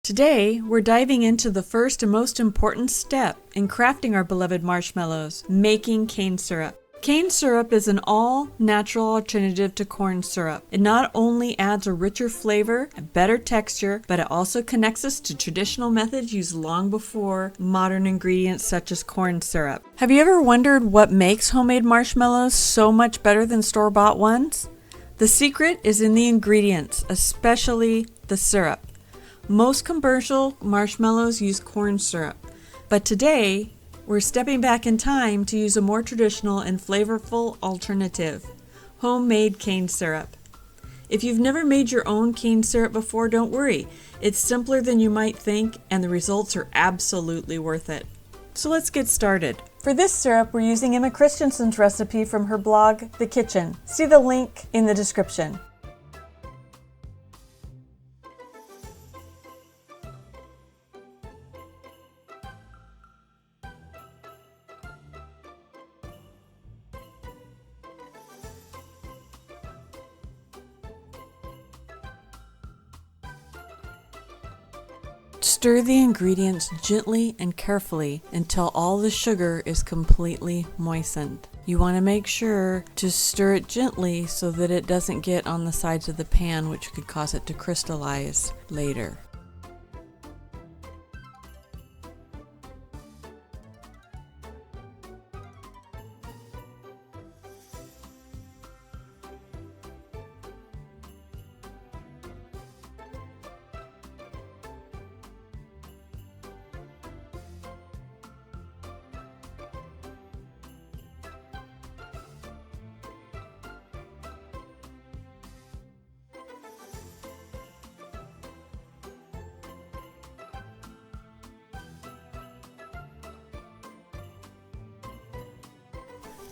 Today, we're diving into the first and most important step in crafting our beloved marshmallows, making cane syrup. Cane syrup is an all-natural alternative to corn syrup. It not only adds a richer flavor and better texture, but it also connects us to traditional methods used long before modern ingredients such as corn syrup. Have you ever wondered what makes homemade marshmallows so much better than store-bought ones? The secret is in the ingredients, especially the syrup. Most commercial marshmallows use corn syrup, but today we're stepping back in time to use a more traditional and flavorful alternative, homemade cane syrup. If you've never made your own cane syrup before, don't worry. It's simpler than you might think, and the results are absolutely worth it. So let's get started. For this syrup, we're using Emma Christensen's recipe from her blog, The Kitchen. See the link in the description. Stir the ingredients gently and carefully until all the sugar is completely moistened. You want to make sure to stir it gently so that it doesn't get on the sides of the pan, which could cause it to crystallize later.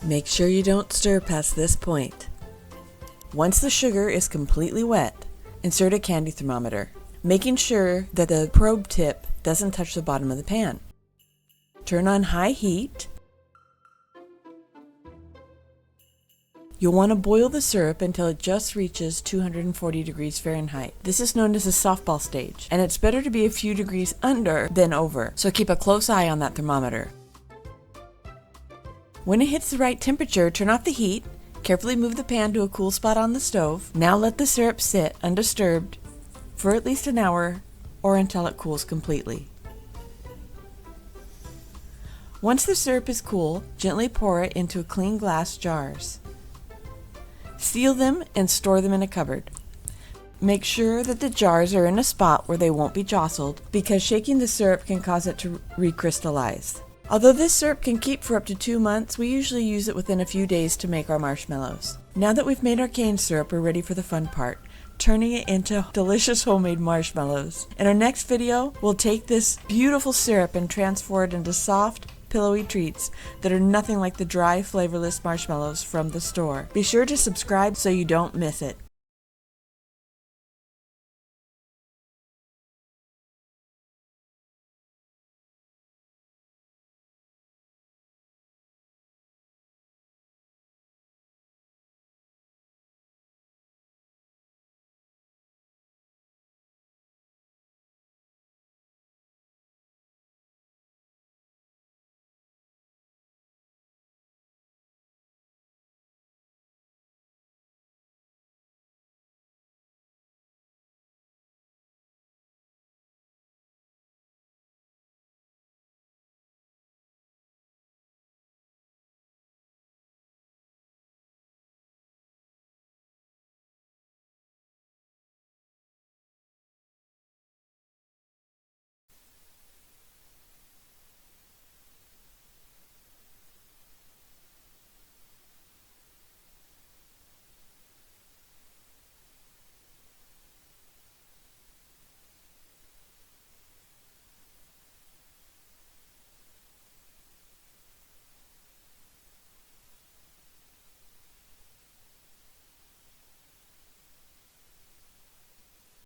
Make sure you don't stir past this point. Once the sugar is completely wet, insert a candy thermometer, making sure that the probe tip doesn't touch the bottom of the pan. Turn on high heat. You'll want to boil the syrup until it just reaches 240 degrees Fahrenheit. This is known as the softball stage, and it's better to be a few degrees under than over, so keep a close eye on that thermometer. When it hits the right temperature, turn off the heat, carefully move the pan to a cool spot on the stove. Now let the syrup sit undisturbed for at least an hour or until it cools completely. Once the syrup is cool, gently pour it into clean glass jars. Seal them and store them in a cupboard. Make sure that the jars are in a spot where they won't be jostled, because shaking the syrup can cause it to recrystallize. Although this syrup can keep for up to 2 months, we usually use it within a few days to make our marshmallows. Now that we've made our cane syrup, we're ready for the fun part, turning it into delicious homemade marshmallows. In our next video, we'll take this beautiful syrup and transform it into soft, pillowy treats that are nothing like the dry, flavorless marshmallows from the store. Be sure to subscribe so you don't miss it.